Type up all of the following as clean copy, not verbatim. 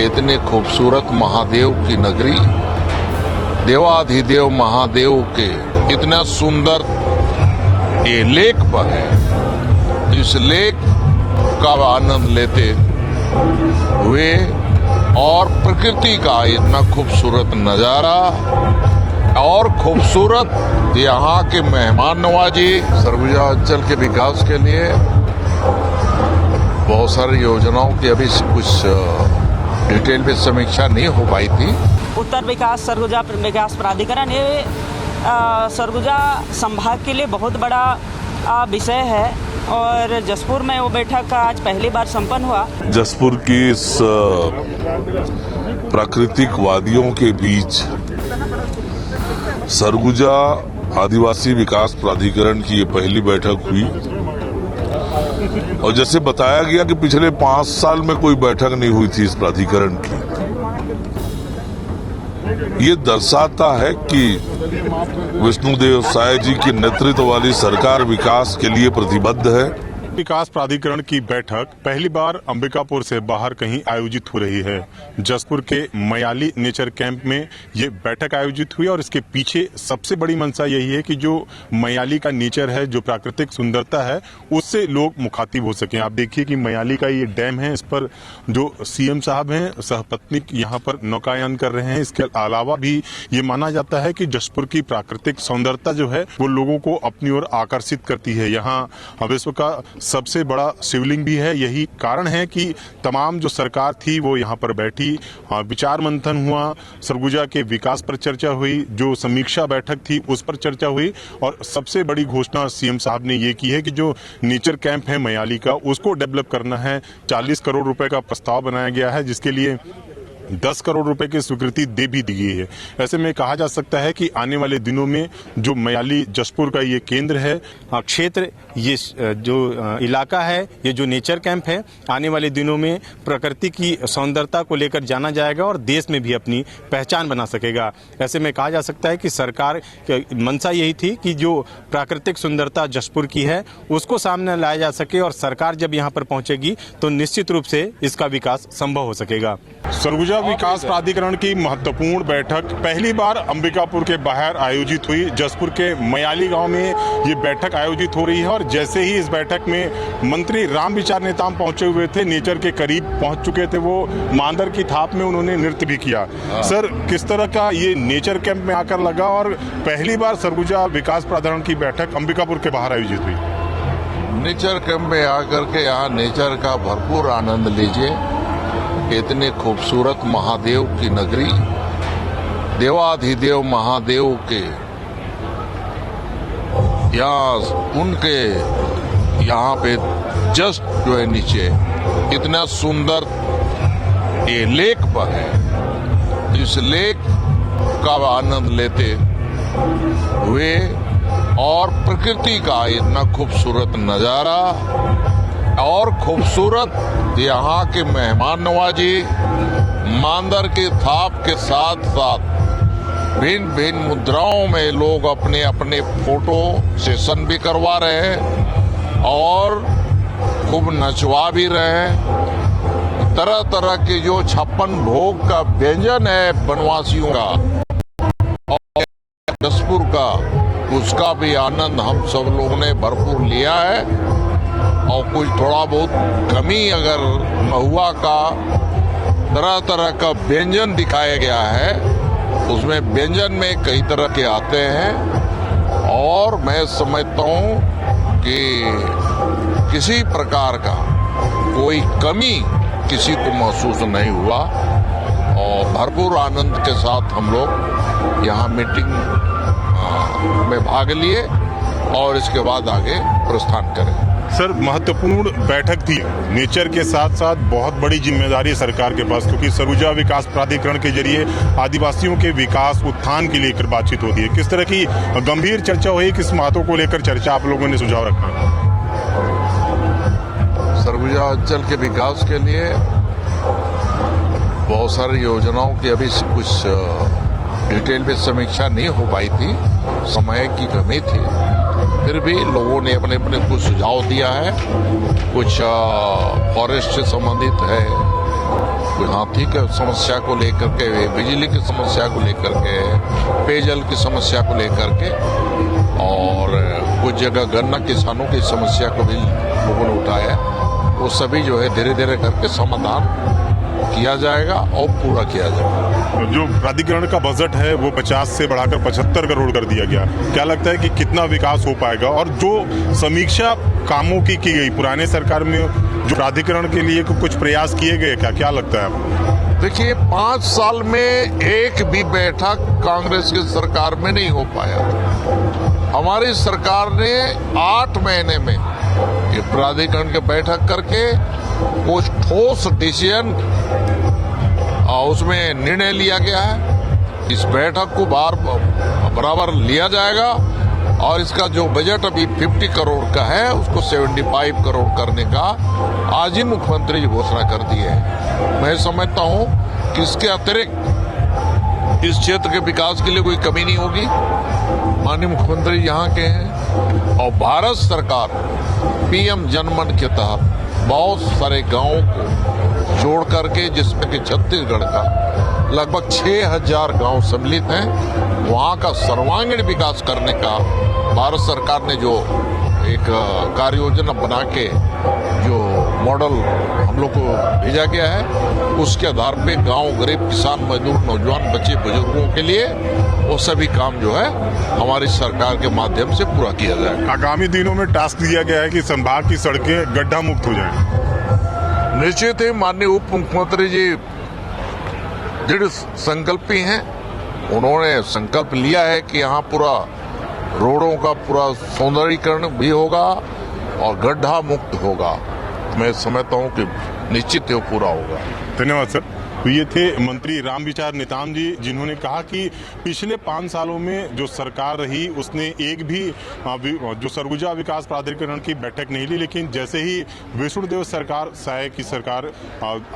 इतने खूबसूरत महादेव की नगरी, देवाधिदेव महादेव के इतना सुंदर ये लेक पर है। इस लेक का आनंद लेते हुए और प्रकृति का इतना खूबसूरत नजारा और खूबसूरत यहाँ के मेहमान नवाजी। सरगुजा अंचल के विकास के लिए बहुत सारी योजनाओं की अभी कुछ डिटेल में समीक्षा नहीं हो पाई थी। उत्तर विकास सरगुजा विकास प्राधिकरण ये सरगुजा संभाग के लिए बहुत बड़ा विषय है और जसपुर में वो बैठक आज पहली बार संपन्न हुआ। जसपुर की इस प्राकृतिक वादियों के बीच सरगुजा आदिवासी विकास प्राधिकरण की ये पहली बैठक हुई और जैसे बताया गया कि पिछले 5 साल में कोई बैठक नहीं हुई थी इस प्राधिकरण की। ये दर्शाता है कि विष्णुदेव साय जी के नेतृत्व वाली सरकार विकास के लिए प्रतिबद्ध है। विकास प्राधिकरण की बैठक पहली बार अंबिकापुर से बाहर कहीं आयोजित हो रही है। जसपुर के मयाली नेचर कैंप में ये बैठक आयोजित हुई और इसके पीछे सबसे बड़ी मंशा यही है कि जो मयाली का नेचर है, जो प्राकृतिक सुंदरता है, उससे लोग मुखातिब हो सकें। आप देखिए कि मयाली का ये डैम है, इस पर जो सीएम साहब हैं सहपत्नीक यहाँ पर नौकायान कर रहे हैं। इसके अलावा भी ये माना जाता है कि जसपुर की प्राकृतिक सौंदर्यता जो है वो लोगों को अपनी ओर आकर्षित करती है। यहाँ विश्व का सबसे बड़ा शिवलिंग भी है। यही कारण है कि तमाम जो सरकार थी वो यहाँ पर बैठी, विचार मंथन हुआ, सरगुजा के विकास पर चर्चा हुई, जो समीक्षा बैठक थी उस पर चर्चा हुई और सबसे बड़ी घोषणा सीएम साहब ने ये की है कि जो नेचर कैंप है मयाली का उसको डेवलप करना है। 40 करोड़ रुपए का प्रस्ताव बनाया गया है जिसके लिए 10 करोड़ रुपए की स्वीकृति दे भी दी गई है। ऐसे में कहा जा सकता है कि आने वाले दिनों में जो मयाली जसपुर का ये केंद्र है, क्षेत्र, ये जो इलाका है, ये जो नेचर कैंप है, आने वाले दिनों में प्रकृति की सौंदर्यता को लेकर जाना जाएगा और देश में भी अपनी पहचान बना सकेगा। ऐसे में कहा जा सकता है कि सरकार मंशा यही थी कि जो प्राकृतिक सुंदरता जसपुर की है उसको सामने लाया जा सके और सरकार जब यहाँ पर पहुंचेगी तो निश्चित रूप से इसका विकास संभव हो सकेगा। सरगुजा विकास प्राधिकरण की महत्वपूर्ण बैठक पहली बार अंबिकापुर के बाहर आयोजित हुई। जसपुर के मयाली गांव में ये बैठक आयोजित हो रही है और जैसे ही इस बैठक में मंत्री रामविचार नेताम पहुंचे हुए थे, नेचर के करीब पहुंच चुके थे, वो मांदर की थाप में उन्होंने नृत्य भी किया। सर, किस तरह का ये नेचर कैंप में आकर लगा और पहली बार सरगुजा विकास प्राधिकरण की बैठक अंबिकापुर के बाहर आयोजित हुई? नेचर कैंप में आकर के यहाँ नेचर का भरपूर आनंद लीजिए। इतने खूबसूरत महादेव की नगरी, देवाधिदेव महादेव के यहाँ उनके यहाँ पे जस्ट जो है नीचे इतना सुंदर ये लेक पर है। इस लेक का आनंद लेते हुए और प्रकृति का इतना खूबसूरत नजारा और खूबसूरत यहाँ के मेहमान नवाजी, मांदर की थाप के साथ साथ भिन्न भिन्न मुद्राओं में लोग अपने अपने फोटो सेशन भी करवा रहे हैं और खूब नचवा भी रहे हैं। तरह तरह के जो 56 भोग का व्यंजन है बनवासियों का और जसपुर का, उसका भी आनंद हम सब लोगों ने भरपूर लिया है। और कुछ थोड़ा बहुत कमी अगर महुआ का तरह तरह का व्यंजन दिखाया गया है, उसमें व्यंजन में कई तरह के आते हैं और मैं समझता हूँ कि किसी प्रकार का कोई कमी किसी को महसूस नहीं हुआ और भरपूर आनंद के साथ हम लोग यहाँ मीटिंग में भाग लिए और इसके बाद आगे प्रस्थान करें। सर, महत्वपूर्ण बैठक थी। नेचर के साथ साथ बहुत बड़ी जिम्मेदारी है सरकार के पास, क्योंकि सरगुजा विकास प्राधिकरण के जरिए आदिवासियों के विकास उत्थान के लेकर बातचीत होती है। किस तरह की गंभीर चर्चा हुई, किस बातों को लेकर चर्चा आप लोगों ने सुझाव रखा? सरगुजा अंचल के विकास के लिए बहुत सारी योजनाओं की अभी कुछ डिटेल में समीक्षा नहीं हो पाई थी, समय की कमी थी। फिर भी लोगों ने अपने कुछ सुझाव दिया है। कुछ फॉरेस्ट से संबंधित है, कोई हाथी की समस्या को लेकर के, बिजली की समस्या को लेकर के, पेयजल की समस्या को लेकर के, और कुछ जगह गन्ना किसानों की समस्या को भी लोगों ने उठाया। वो सभी जो है धीरे धीरे करके समाधान किया जाएगा और पूरा किया जाएगा। जो प्राधिकरण का बजट है वो 50 से बढ़ाकर 75 करोड़ कर दिया गया। क्या लगता है कि कितना विकास हो पाएगा? और जो समीक्षा कामों की गई पुराने सरकार में, जो प्राधिकरण के लिए कुछ प्रयास किए गए, क्या लगता है आपको? देखिए, 5 साल में एक भी बैठक कांग्रेस की सरकार में नहीं हो पाया। हमारी सरकार ने 8 महीने में ये प्राधिकरण की बैठक करके कुछ ठोस डिसीजन उसमें निर्णय लिया गया है। इस बैठक को बराबर लिया जाएगा और इसका जो बजट अभी 50 करोड़ का है उसको 75 करोड़ करने का आज ही मुख्यमंत्री जी घोषणा कर दी है। मैं समझता हूं कि इसके अतिरिक्त इस क्षेत्र के विकास के लिए कोई कमी नहीं होगी। माननीय मुख्यमंत्री यहाँ के हैं और भारत सरकार पीएम जनमन के तहत बहुत सारे गांवों को जोड़ करके, जिसमें कि छत्तीसगढ़ का लगभग 6000 गांव सम्मिलित हैं, वहां का सर्वांगीण विकास करने का भारत सरकार ने जो एक कार्य योजना बना के जो मॉडल हम लोग को भेजा गया है, उसके आधार पे गांव, गरीब किसान, मजदूर, नौजवान, बच्चे, बुजुर्गों के लिए वो सभी काम जो है हमारी सरकार के माध्यम से पूरा किया जाएगा। आगामी दिनों में टास्क दिया गया है कि संभाग की सड़कें गड्ढा मुक्त हो जाएं। निश्चित ही माननीय उप मुख्यमंत्री जी दृढ़ संकल्पी हैं। उन्होंने संकल्प लिया है कि यहाँ पूरा रोडों का पूरा सौंदर्यीकरण भी होगा और गड्ढा मुक्त होगा। मैं समझता हूँ कि निश्चित ही पूरा होगा। धन्यवाद सर। तो ये थे मंत्री रामविचार नेताम जी, जिन्होंने कहा कि पिछले 5 सालों में जो सरकार रही उसने एक भी जो सरगुजा विकास प्राधिकरण की बैठक नहीं ली, लेकिन जैसे ही विष्णुदेव सरकार साय की सरकार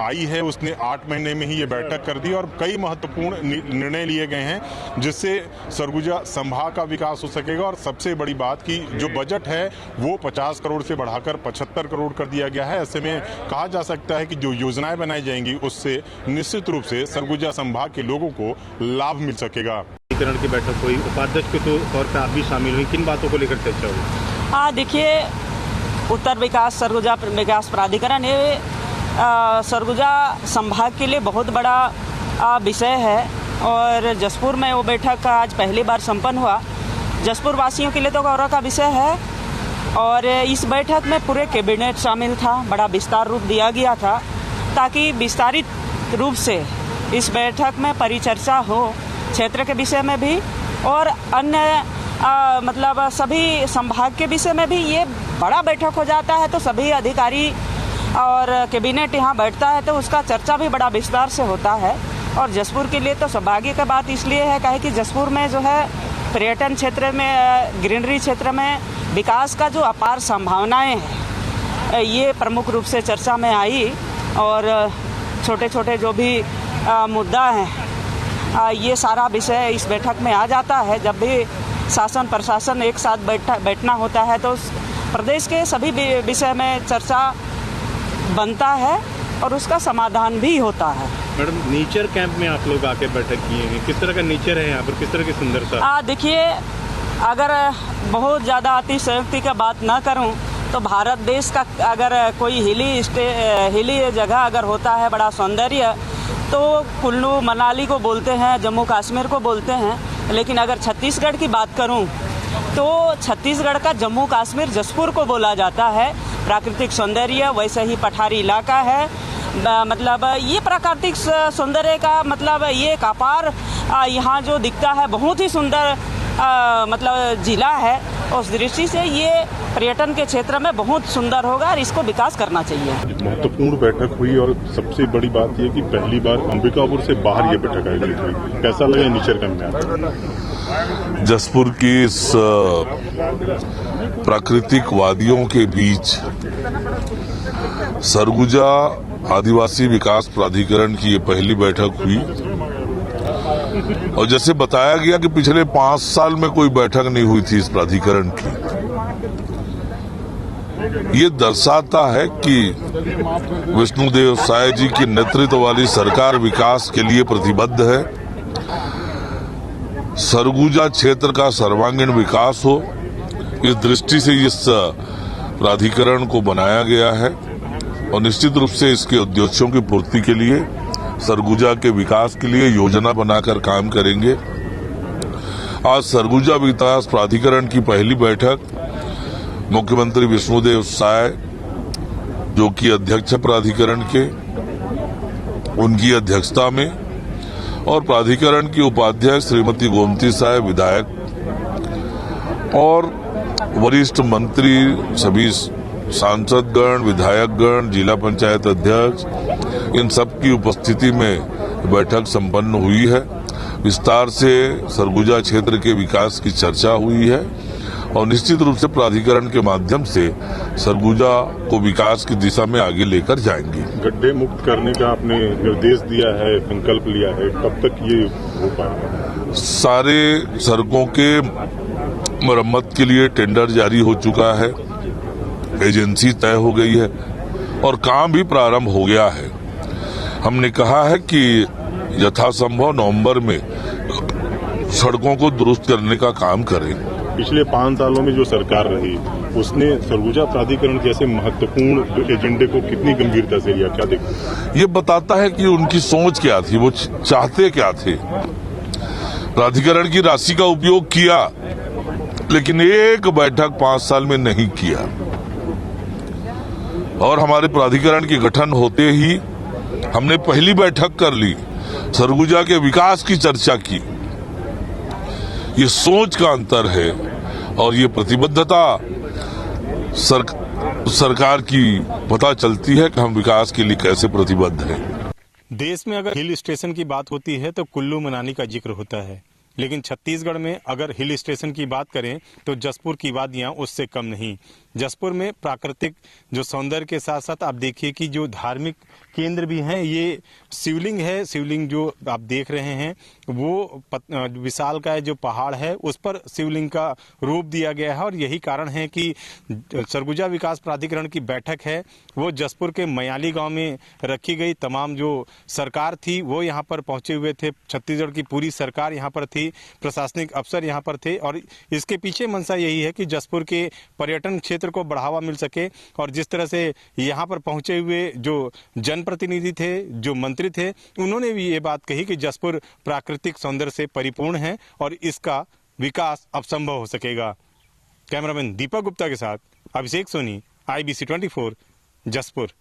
आई है उसने 8 महीने में ही ये बैठक कर दी और कई महत्वपूर्ण निर्णय लिए गए हैं जिससे सरगुजा संभाग का विकास हो सकेगा। और सबसे बड़ी बात कि जो बजट है वो 50 करोड़ से बढ़ाकर 75 करोड़ कर दिया गया है। ऐसे में कहा जा सकता है कि जो योजनाएं बनाई जाएंगी उससे निश्चित रूप से सरगुजा संभाग के लोगों को लाभ मिल सकेगा। प्राधिकरण की बैठक हुई, उपाध्यक्ष के तौर पर आप भी शामिल हुई, किन बातों को लेकर चर्चा हुई? देखिए, उत्तर विकास सरगुजा विकास प्राधिकरण ये सरगुजा संभाग के लिए बहुत बड़ा विषय है और जसपुर में वो बैठक आज पहली बार संपन्न हुआ। जसपुर वासियों के लिए तो गौरव का विषय है और इस बैठक में पूरे कैबिनेट शामिल था। बड़ा विस्तार रूप दिया गया था ताकि विस्तारित रूप से इस बैठक में परिचर्चा हो क्षेत्र के विषय में भी और अन्य मतलब सभी संभाग के विषय में भी। ये बड़ा बैठक हो जाता है तो सभी अधिकारी और कैबिनेट यहाँ बैठता है तो उसका चर्चा भी बड़ा विस्तार से होता है। और जसपुर के लिए तो सौभाग्य का बात इसलिए है काहे कि जसपुर में जो है पर्यटन क्षेत्र में, ग्रीनरी क्षेत्र में विकास का जो अपार संभावनाएं हैं ये प्रमुख रूप से चर्चा में आई और छोटे छोटे जो भी मुद्दा हैं ये सारा विषय इस बैठक में आ जाता है। जब भी शासन प्रशासन एक साथ बैठना होता है तो प्रदेश के सभी विषय में चर्चा बनता है और उसका समाधान भी होता है। मैडम, नेचर कैंप में आप लोग आके बैठक किए हैं, किस तरह का नेचर है यहाँ पर, किस तरह की सुंदरता? देखिए, अगर बहुत ज़्यादा अतिशयोक्ति का बात ना करूँ तो भारत देश का अगर कोई हिली जगह अगर होता है बड़ा सौंदर्य तो कुल्लू मनाली को बोलते हैं, जम्मू कश्मीर को बोलते हैं। लेकिन अगर छत्तीसगढ़ की बात करूं तो छत्तीसगढ़ का जम्मू कश्मीर जसपुर को बोला जाता है। प्राकृतिक सौंदर्य, वैसे ही पठारी इलाका है। मतलब ये प्राकृतिक सौंदर्य का मतलब ये एक अपार यहाँ जो दिखता है बहुत ही सुंदर मतलब जिला है। उस दृष्टि से ये पर्यटन के क्षेत्र में बहुत सुंदर होगा और इसको विकास करना चाहिए। महत्वपूर्ण बैठक हुई और सबसे बड़ी बात यह कि पहली बार अंबिकापुर से बाहर ये बैठक आयोजित हुई। कैसा लगा नेचर कैंप में? जसपुर की इस प्राकृतिक वादियों के बीच सरगुजा आदिवासी विकास प्राधिकरण की ये पहली बैठक हुई और जैसे बताया गया कि पिछले 5 साल में कोई बैठक नहीं हुई थी इस प्राधिकरण की। ये दर्शाता है कि विष्णुदेव साय जी की नेतृत्व वाली सरकार विकास के लिए प्रतिबद्ध है। सरगुजा क्षेत्र का सर्वांगीण विकास हो, इस दृष्टि से इस प्राधिकरण को बनाया गया है और निश्चित रूप से इसके उद्देश्यों की पूर्ति के लिए सरगुजा के विकास के लिए योजना बनाकर काम करेंगे। आज सरगुजा विकास प्राधिकरण की पहली बैठक मुख्यमंत्री विष्णुदेव साय, जो कि अध्यक्ष प्राधिकरण के, उनकी अध्यक्षता में, और प्राधिकरण की उपाध्यक्ष श्रीमती गोमती साय विधायक और वरिष्ठ मंत्री, सभी सांसदगण, विधायकगण, जिला पंचायत अध्यक्ष, इन सब की उपस्थिति में बैठक संपन्न हुई है। विस्तार से सरगुजा क्षेत्र के विकास की चर्चा हुई है और निश्चित रूप से प्राधिकरण के माध्यम से सरगुजा को विकास की दिशा में आगे लेकर जाएंगे। गड्ढे मुक्त करने का आपने निर्देश दिया है, संकल्प लिया है, कब तक ये हो पाएगा? सारे सड़कों के मरम्मत के लिए टेंडर जारी हो चुका है, एजेंसी तय हो गई है और काम भी प्रारंभ हो गया है। हमने कहा है कि यथासंभव नवंबर में सड़कों को दुरुस्त करने का काम करें। पिछले 5 सालों में जो सरकार रही, उसने सरगुजा प्राधिकरण जैसे महत्वपूर्ण एजेंडे को कितनी गंभीरता से लिया, क्या देखते? ये बताता है कि उनकी सोच क्या थी, वो चाहते क्या थे। प्राधिकरण की राशि का उपयोग किया, लेकिन एक बैठक 5 साल में नहीं किया और हमारे प्राधिकरण के गठन होते ही हमने पहली बैठक कर ली, सरगुजा के विकास की चर्चा की। ये सोच का अंतर है और ये प्रतिबद्धता सरकार की पता चलती है कि हम विकास के लिए कैसे प्रतिबद्ध हैं। देश में अगर हिल स्टेशन की बात होती है तो कुल्लू मनाली का जिक्र होता है, लेकिन छत्तीसगढ़ में अगर हिल स्टेशन की बात करें तो जसपुर की वादियां उससे कम नहीं। जसपुर में प्राकृतिक जो सौंदर्य के साथ साथ आप देखिए कि जो धार्मिक केंद्र भी हैं, ये शिवलिंग है। शिवलिंग जो आप देख रहे हैं वो विशाल का जो पहाड़ है उस पर शिवलिंग का रूप दिया गया है और यही कारण है कि सरगुजा विकास प्राधिकरण की बैठक है वो जसपुर के मयाली गांव में रखी गई। तमाम जो सरकार थी वो यहाँ पर पहुंचे हुए थे, छत्तीसगढ़ की पूरी सरकार यहाँ पर थी, प्रशासनिक अफसर यहाँ पर थे और इसके पीछे मंशा यही है कि जसपुर के पर्यटन क्षेत्र को बढ़ावा मिल सके। और जिस तरह से यहाँ पर पहुंचे हुए जो जनप्रतिनिधि थे, जो मंत्री थे, उन्होंने भी ये बात कही कि जसपुर प्राकृतिक सौंदर्य से परिपूर्ण है और इसका विकास अब संभव हो सकेगा। कैमरामैन दीपक गुप्ता के साथ अभिषेक सोनी, IBC 24, जसपुर।